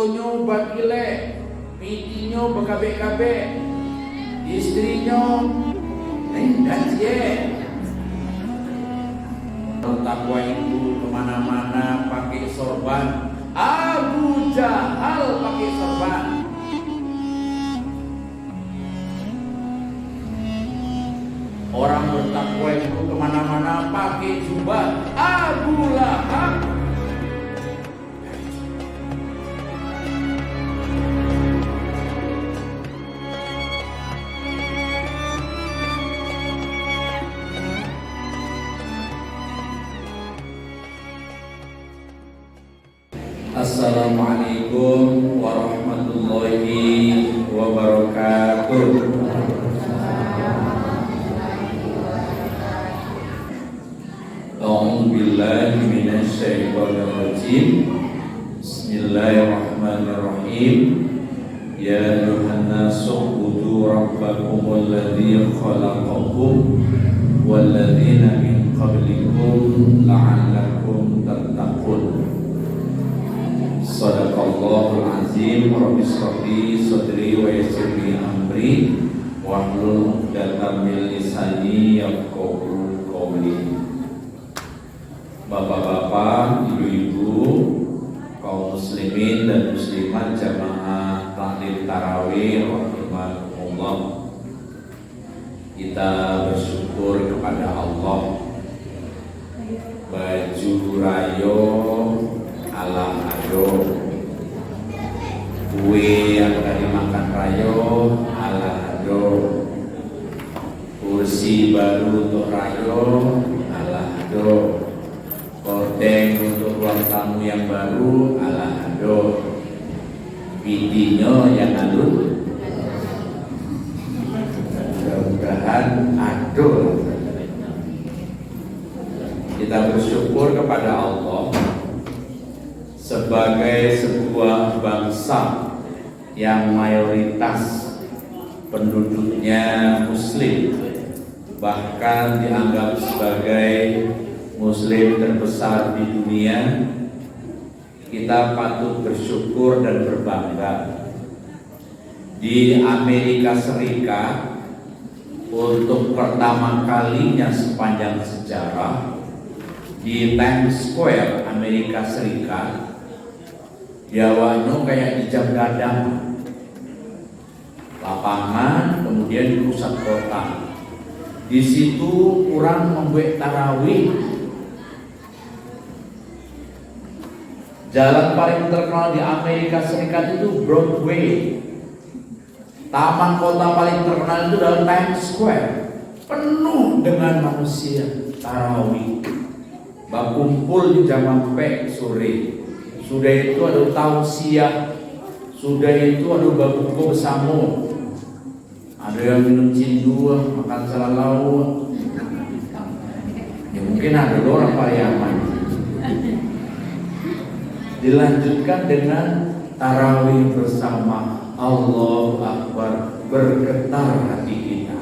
bojonyo bakile, pitinyo bekabe-kabe, istrinya nendas ye. Takwa itu kemana-mana pakai sorban. Abu Jahal pakai sorban. Orang bertakwa itu kemana-mana pakai jubah. Abu Lahab. Assalamualaikum warahmatullahi wabarakatuh. A'udzu billahi minasy syaithanir rajim. Bismillahirrahmanirrahim. Ya ayyuhan nasu ubudu rabbakumul ladzi khalaqakum wal ladzina min qablikum la'allakum tattaqun. Shadaqallahul azim. Rabbi shrahli sadri wa yassir li amri wahlul 'uqdatam min lisani yafqahu qawli. Bapak-bapak, ibu-ibu, kaum muslimin dan muslimat jamaah taklim tarawih rahimakumullah. Kita bersyukur kepada Allah. Baju rayo ala ado, kue yang tadi makan rayo ala ado, kursi baru untuk rayo ala ado, kordeng untuk ruang tamu yang baru ala ado, pidinya yang alun mudah-mudahan ado. Kita bersyukur kepada Allah sebagai sebuah bangsa yang mayoritas penduduknya muslim, bahkan dianggap sebagai muslim terbesar di dunia. Kita patut bersyukur dan berbangga. Di Amerika Serikat untuk pertama kalinya sepanjang sejarah, di Times Square Amerika Serikat, Jawanya kayak di jam gadang, lapangan, kemudian di pusat kota. Di situ kurang membuat tarawih. Jalan paling terkenal di Amerika Serikat itu Broadway. Taman kota paling terkenal itu adalah Times Square, penuh dengan manusia tarawih. Berkumpul di jam sampai sore. Sudah itu ada tausiah, sudah itu ada babuko bersama, ada yang minum cindu, makan salalau. Ya mungkin ada orang Pariaman. Dilanjutkan dengan tarawih bersama. Allahu Akbar, bergetar hati kita.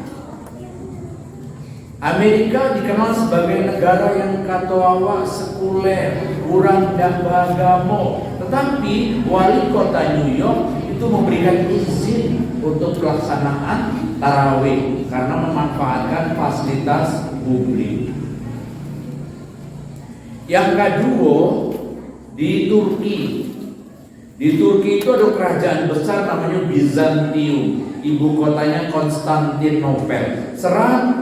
Amerika dikenal sebagai negara yang katoawa, sekuler, kurang dan beragama. Tetapi wali kota New York itu memberikan izin untuk pelaksanaan tarawih karena memanfaatkan fasilitas publik. Yang kedua, di Turki. Di Turki itu ada kerajaan besar namanya Bizantium. Ibu kotanya Konstantinopel. 112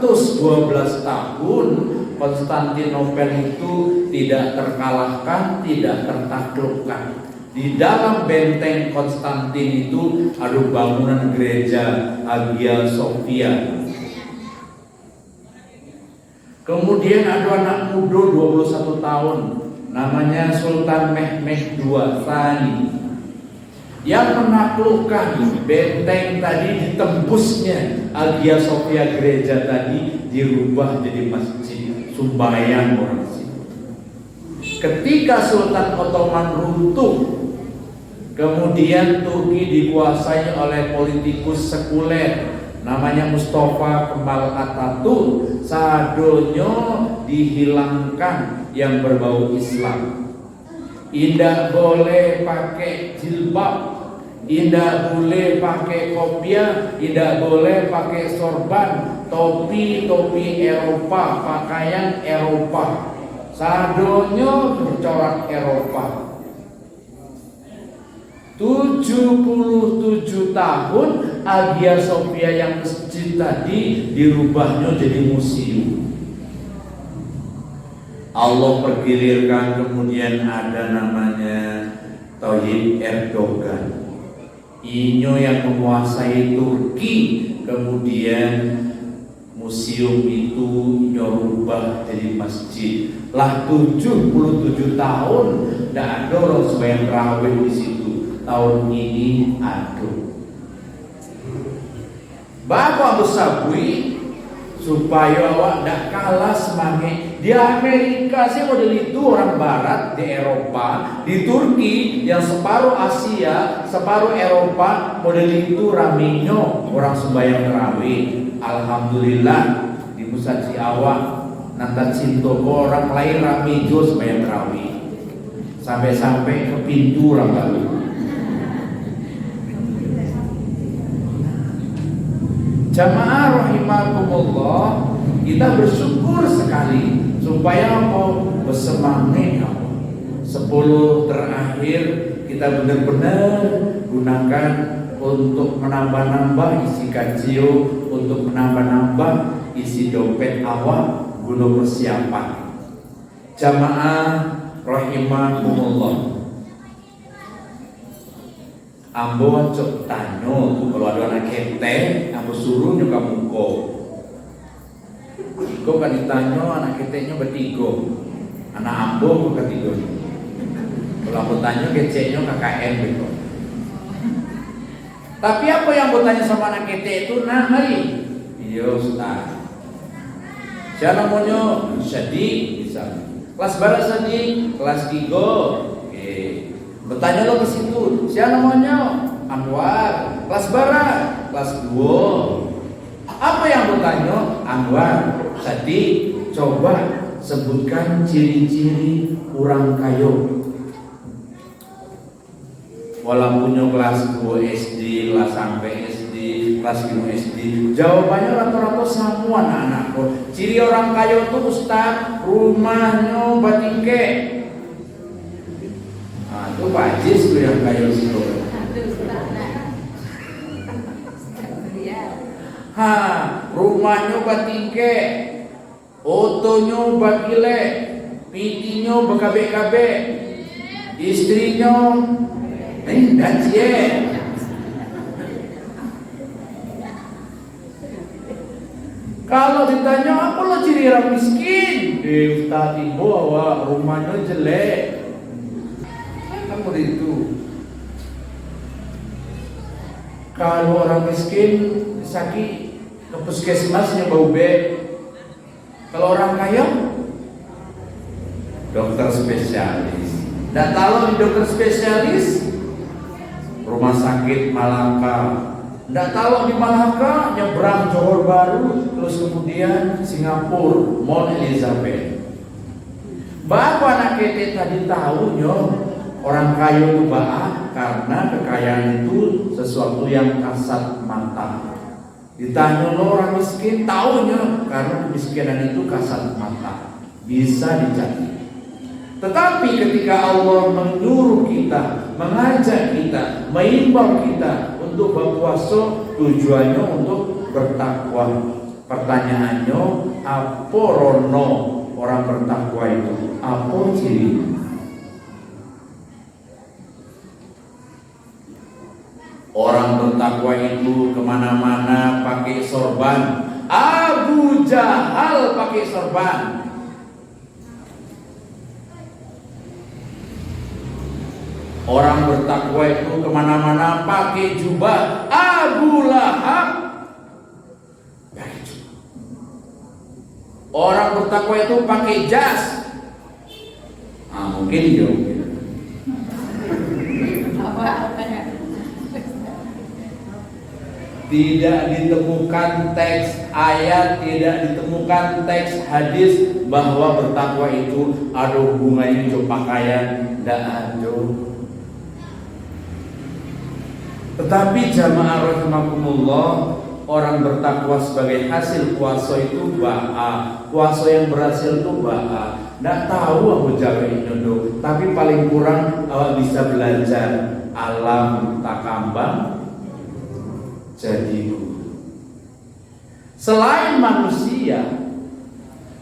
tahun Konstantinopel itu tidak terkalahkan, tidak tertaklukkan. Di dalam benteng Konstantin itu ada bangunan gereja Hagia Sophia. Kemudian ada anak muda 21 tahun namanya Sultan Mehmed II Tsani yang menaklukkan benteng tadi. Ditembusnya Hagia Sophia gereja tadi dirubah jadi masjid sembahyang orang situ. Ketika Sultan Ottoman runtuh, kemudian Turki dikuasai oleh politikus sekuler namanya Mustafa Kemal Atatürk. Sadonyo dihilangkan yang berbau Islam. tidak boleh pakai jilbab, tidak boleh pakai kopiah, tidak boleh pakai sorban, topi Eropa, pakaian Eropa, sadonyo bercorak Eropa. 77 tahun Hagia Sophia yang masjid tadi dirubahnya jadi museum. Allah pergilirkan, kemudian ada namanya Tayyip Erdogan, Inyo yang menguasai Turki, kemudian museum itu nyerubah jadi masjid. Lah 77 tahun tidak ada orang sembahyang tarawih di situ. Tahun ini ada. Bapak bersabui supaya awak tidak kalah semangat. Di Amerika sih model itu orang Barat, di Eropa, di Turki yang separuh Asia, separuh Eropa, model itu raminya orang sembahyang tarawih. Alhamdulillah di pusat si awak nanti cinta orang lain rami jo sembahyang tarawih. Sampai-sampai ke pintu orang baru. Jamaah rahimakumullah, kita bersyukur sekali supaya apa? Bersemangat. 10 terakhir kita benar-benar gunakan untuk menambah-nambah isi kacil, untuk menambah-nambah isi dompet awak guna persiapan. Jamaah rahimakumullah, ambo cok tanyo tuh kalau ada anak kete, ambo suruh nyuka muko. Iko kan ditanyo anak ketenya bertiga, anak ambo ketiga. Kalau ambo tanyo kecenya KKN gitu. Tapi apa yang ambo tanya sama anak kete itu, nah hari, iya Ustaz. Siapa namanya? Syadik, misalnya. Kelas berapa Syadik? Kelas 3. Bertanya lo ke situ, siapa namanya? Anwar. Kelas berapa? Kelas 2. Apa yang bertanya? Anwar. Jadi coba sebutkan ciri-ciri orang kayo. Walaupun kelas 2 SD, kelas sampai SD, kelas 5 SD, jawabannya rata-rata semua anak-anakku. Ciri orang kayo itu Ustaz, rumahnya batingke. Itu bajis tuh yang kayu situ. Rumahnya batingke, otonya bakile, pitinya bekabe-kabe, istrinya dacie. Kalau ditanya apa lo ciri orang miskin, Ustaz ibu awak rumahnya jelek. Itu kalau orang miskin sakit ke puskesmasnya bau be. Kalau orang kaya dokter spesialis. Dan kalau di dokter spesialis rumah sakit Malaka. Nggak tahu di Malaka nyebrang Johor Baru, terus kemudian Singapura, Mount Elizabeth. Bapak anak kete tadi tahunya orang kaya itu baik karena kekayaan itu sesuatu yang kasat mata. Ditanya lo orang miskin, tahunya karena kemiskinan itu kasat mata, bisa dicari. Tetapi ketika Allah menyuruh kita, mengajak kita, mengimbau kita untuk berpuasa, tujuannya untuk bertakwa. Pertanyaannya, apa rono orang bertakwa itu? Apa ciri? Orang bertakwa itu kemana-mana pakai sorban. Abu Jahal pakai sorban. Orang bertakwa itu kemana-mana pakai jubah. Abu Lahab pakai jubah. Orang bertakwa itu pakai jas. Mungkin dia. Tidak ditemukan teks ayat, tidak ditemukan teks hadis bahwa bertakwa itu ada hubungannya dengan pakaian, tidak ada. Tetapi jamaah rahimakumullah, orang bertakwa sebagai hasil puasa itu ba'a. Puasa yang berhasil itu ba'a. Tidak tahu aku jaga itu, tapi paling kurang awak bisa belajar alam takambang jadi guru. Selain manusia,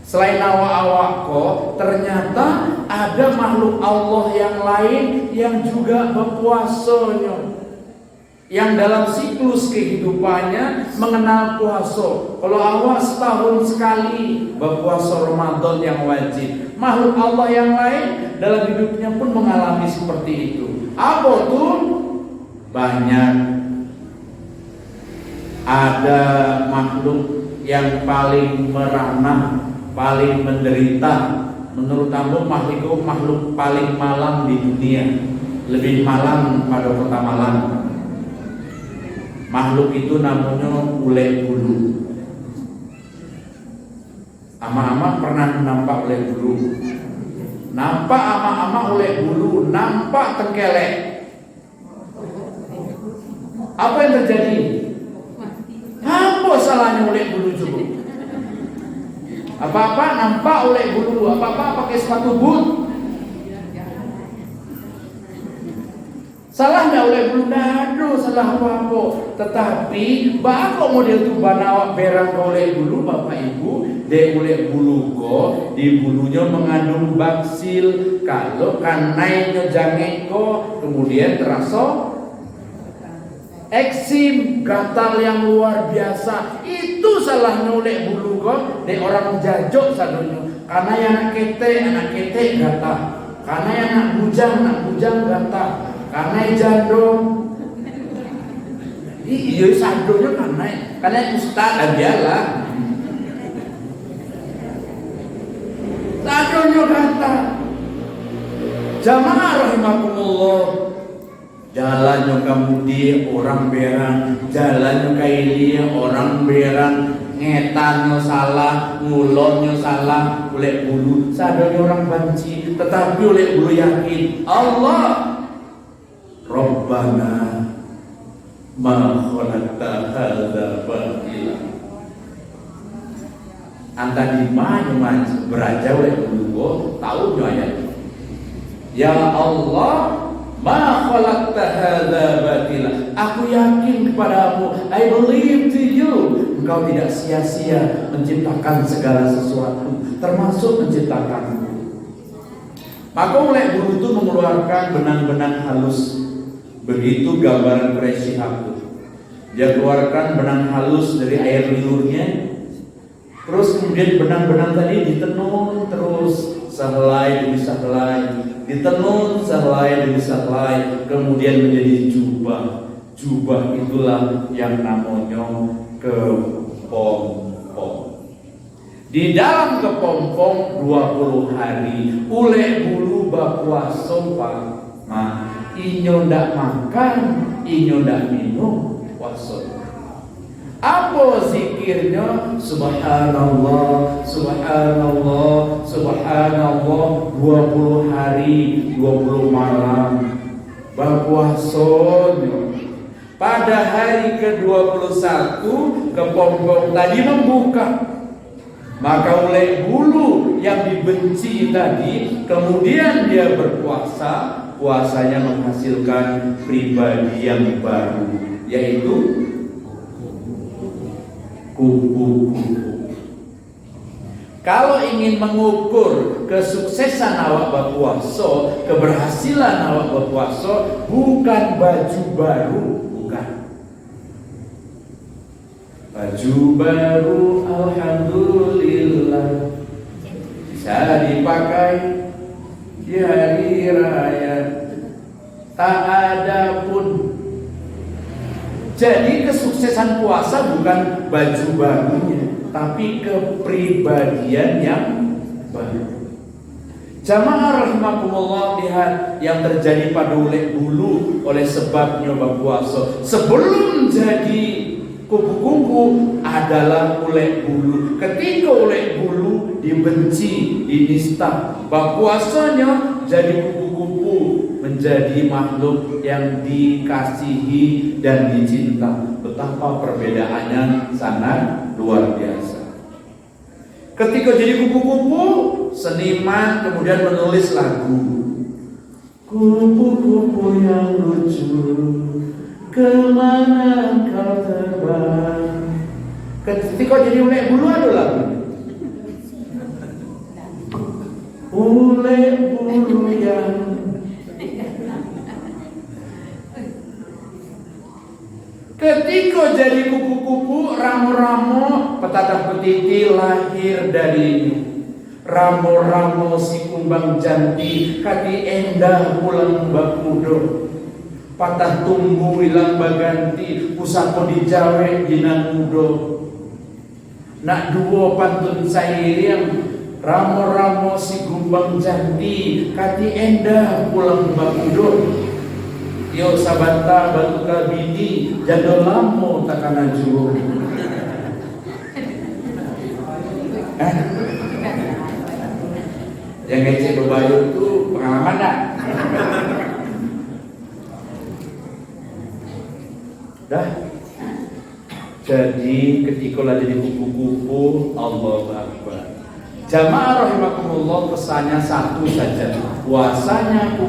selain awak-awak kok, ternyata ada makhluk Allah yang lain yang juga berpuasanya, yang dalam siklus kehidupannya mengenal puasa. Kalau awak setahun sekali berpuasa Ramadan yang wajib, makhluk Allah yang lain dalam hidupnya pun mengalami seperti itu. Apa tuh? Banyak. Ada makhluk yang paling merana, paling menderita. Menurut kamu makhluk paling malang di dunia, lebih malang pada kota Malang. Makhluk itu namanya ule bulu. Ama-ama pernah nampak ule bulu? Nampak ama-ama ule bulu, nampak tengkelek. Apa yang terjadi? Apa salahnya ule bulu coba? Apa-apa nampak ule bulu, apa-apa pakai sepatu boot. Salah nggak oleh bulu? Nado salah apa-apa. Tetapi bapak model tu banawa berang oleh bulu bapak ibu, de oleh bulu ko di bulunya mengandung baksil. Kalau kanainya jange ko kemudian terasa eksim, gatal yang luar biasa. Itu salahnya oleh bulu ko de orang jajok sadonya. Karena yang anak kete gatal. Karena yang anak bujang gatal. Karena jandong, iya sadonya karena ustaz adalah sadonya kata jamaah rahimakumullah. Jalannya kamudi orang berang, jalannya kaili orang berang, ngetannya salah, ngulonnya salah, oleh bulu sadonya orang benci, tetapi oleh bulu yakin Allah Rabbana ma khalaqta hadza batila. Anta di mana beraja oleh dulu tahu ayat. Ya Allah, ma khalaqta hadza batila. Aku yakin kepadamu, I believe to you. Engkau tidak sia-sia menciptakan segala sesuatu, termasuk menciptakanmu. Maka oleh dulu itu mengeluarkan benang-benang halus. Begitu gambaran Quraisy aku. Dia keluarkan benang halus dari air liurnya. Terus kemudian benang-benang tadi ditenun terus sehelai demi sehelai, ditenun sehelai demi sehelai, kemudian menjadi jubah. Jubah itulah yang namanya kepompong. Di dalam kepompong 20 hari ulek bulu bapuaso Pak. Inyo ndak makan, inyo ndak minum, puasa. Apa zikirnya? Subhanallah, subhanallah, subhanallah 20 hari, 20 malam. Berpuasanya. Pada hari ke-21 kepompong tadi membuka. Maka oleh bulu yang dibenci tadi, kemudian dia berpuasa. Puasanya menghasilkan pribadi yang baru, yaitu kupu-kupu. Kalau ingin mengukur kesuksesan awak berpuasa, keberhasilan awak berpuasa, bukan baju baru, bukan. Baju baru, alhamdulillah, bisa dipakai di hari raya, tak ada pun. Jadi kesuksesan puasa bukan baju barunya, tapi kepribadian yang baru. Jamaah rahimakumullah, lihat yang terjadi pada oleh bulu oleh sebab nyoba puasa. Sebelum jadi Kupu-kupu adalah ulek bulu. Ketika ulek bulu dibenci, dinista, puasanya jadi kupu-kupu, menjadi makhluk yang dikasihi dan dicinta. Betapa perbedaannya sangat luar biasa. Ketika jadi kupu-kupu, seniman kemudian menulis lagu. Kupu-kupu yang lucu, kemana kau terbang? Ketika jadi ulek bulu ada lagu. Ulek bulu yang ketika jadi kupu-kupu, ramo-ramo, petata petiti lahir dari ramo-ramo si kumbang janti, hati endah pulang bakudo. Patah tumbuh hilang baganti, pusako dijawe dina mudo. Nak duo pantun sairiang, ramo-ramo si kumbang janti, hati endah pulang bakudo. Yo sabanta batu kabidi, jadol lamo takana juo. Yang ngecek bebayu itu pengalaman dah. Dah. Jadi ketika lagi di kupu-kupu, Allahu Akbar. Jamaah rahimakumullah, pesannya satu saja. Puasanya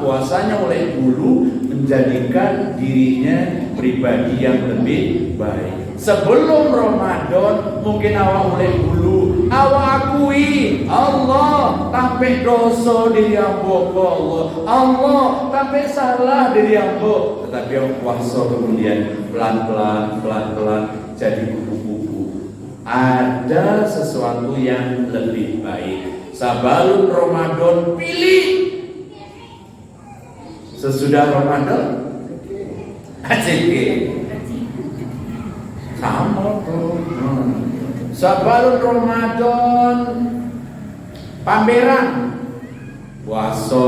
puasanya oleh bulu menjadikan dirinya pribadi yang lebih baik. Sebelum Ramadan mungkin awak oleh bulu, awak akui Allah sampai dosa diri Allah, Allah sampai salah diri Allah. Tetapi awak puasa kemudian pelan-pelan jadi kupu-kupu. Ada sesuatu yang lebih baik. Sebelum Ramadan pilih. Sesudah Ramadan asik. Sama tuh. Sebelum Ramadan pameran puasa.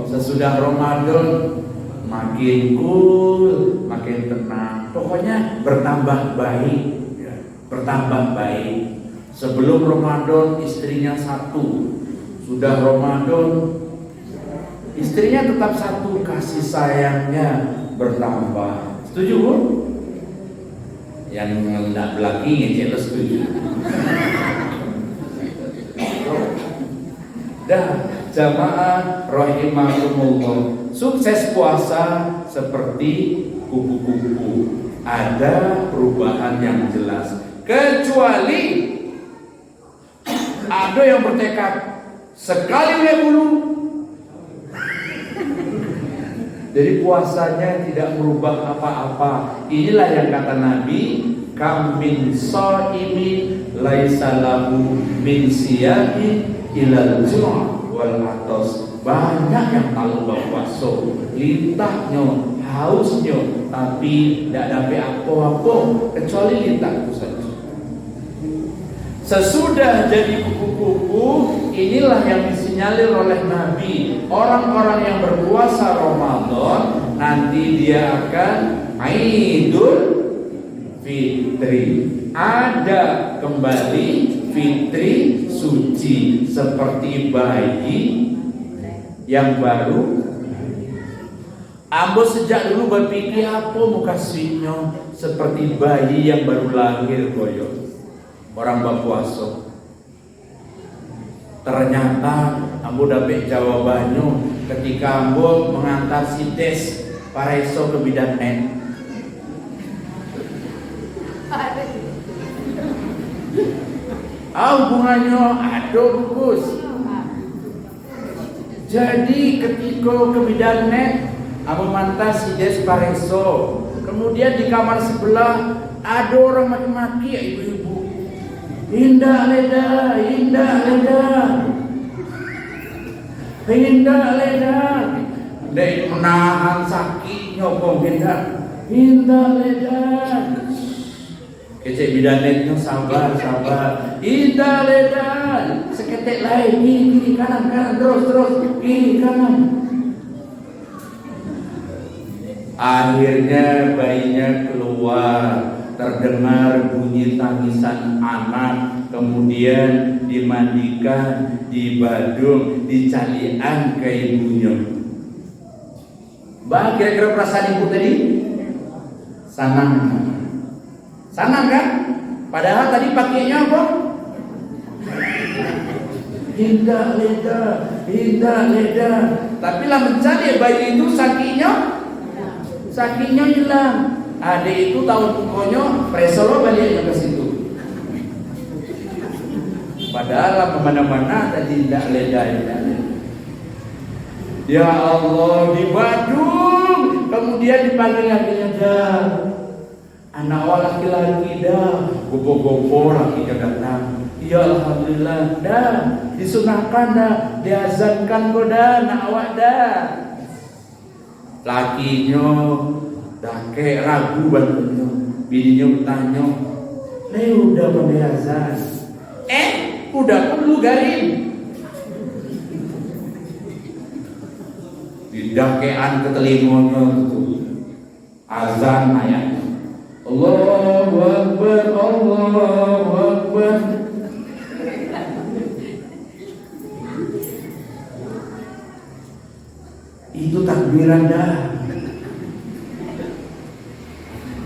Sesudah Ramadan makin cool, makin tenang. Pokoknya bertambah baik. Bertambah baik. Sebelum Ramadan istrinya satu, sudah Ramadan istrinya tetap satu, kasih sayangnya bertambah. Setuju Bu? Yang nggak belaki ngecek setuju. Dah jamaah rahimakumullah, sukses puasa seperti kupu-kupu. Ada perubahan yang jelas. Kecuali ada yang bertekad sekali oleh bulu, jadi puasanya tidak merubah apa-apa. Inilah yang kata Nabi, kam min shaimin laisa lahu min siyamin ilal ju' wal atas. Banyak yang kalau berpuasa lintahnya, hausnya, tapi tidak dapat apa-apa kecuali lintah itu saja. Sesudah jadi kupu-kupu, inilah yang disinyalir oleh Nabi. Orang-orang yang berpuasa Ramadan nanti dia akan Idul Fitri. Ada kembali fitri suci seperti bayi yang baru. Ambo sejak dulu berpikir apa muka sinyo seperti bayi yang baru lahir koyo. Orang berpuasa. Ternyata ambo dapat jawabannya ketika ambo mengantar si Des Pareso ke bidan net. Hubungannya ada Gus. Jadi ketika ke bidan net ambo mengantar si Des Pareso. Kemudian di kamar sebelah ada orang maki-maki ibu-ibu. Indah leda, indah leda, indah leda. Dek menahan sakitnya kok indah leda. Kecek bidanetnya sabar. Indah leda. Seketek lain kiri kanan terus kiri kanan. Akhirnya bayinya keluar. terdengar bunyi tangisan anak, kemudian dimandikan, dibadung, dicalian ke ibunya. Mbak, kira-kira perasaan ibu tadi? Senang. Senang kan? Padahal tadi pakainya apa? Indah leda. Tapi lah mencari bayi itu sakinya hilang. Adik itu tahu pokoknya presolo baliknya ke situ. Padahal lah kemana-mana tadi indah leda. Ya Allah, dibadung, kemudian dipanggil lagi dah. Anak laki-laki dah, gopo-gopo lakinya datang. Ya alhamdulillah dah, disunahkan dah, diazankan kok dah, nak awak dah. Lakinya dah kayak ragu bantunya, bininya bertanya, udah pandai azan? Udah pun lu garin. Didakean ke telinganya itu azan ayatnya. Allahu Akbar, Allahu Akbar. Itu takbiran dah.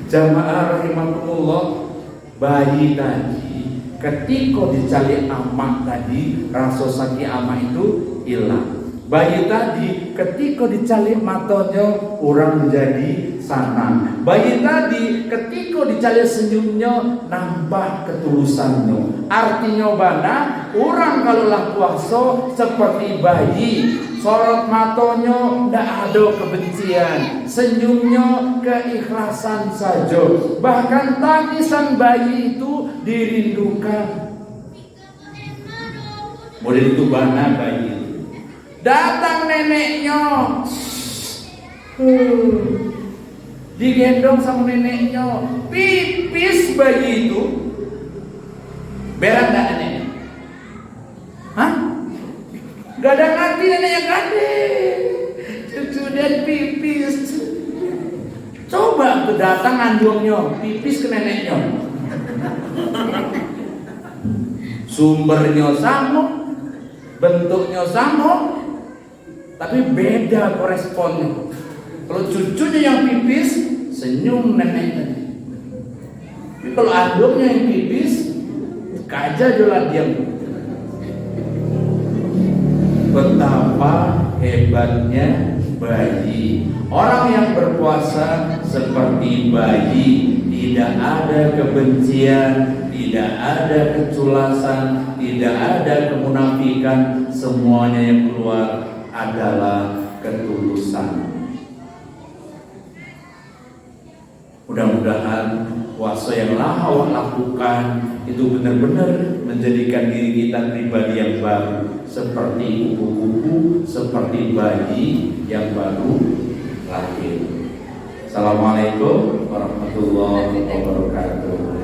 Jamaah rahimakumullah, bayi tadi ketika dicari amak tadi, rasa sakit amak itu hilang. Bayi tadi ketika dicalik matanya orang menjadi senang. Bayi tadi ketika dicalik senyumnya nampak ketulusannya. Artinya bana orang kalaulah puasa seperti bayi, sorot matanya tidak ada kebencian, senyumnya keikhlasan saja. Bahkan tangisan bayi itu dirindukan. Model itu bana bayi. Datang neneknya, digendong sama neneknya, pipis bayi itu, berat gak neneknya? Hah? Gak ada ngerti neneknya gade, cucu dan pipis. Coba tuh datang andongnya, pipis ke neneknya. Sumbernya sama, bentuknya sama, tapi beda koresponnya. Kalau cucunya yang pipis, senyum neneknya. Tapi kalau andongnya yang pipis, kaja jola diam. Betapa hebatnya bayi. Orang yang berpuasa seperti bayi, tidak ada kebencian, tidak ada keculasan, tidak ada kemunafikan, semuanya yang keluar adalah ketulusan. Mudah-mudahan puasa yang awak lakukan itu benar-benar menjadikan diri kita pribadi yang baru, seperti kupu-kupu, seperti bayi yang baru lahir. Assalamualaikum warahmatullahi wabarakatuh.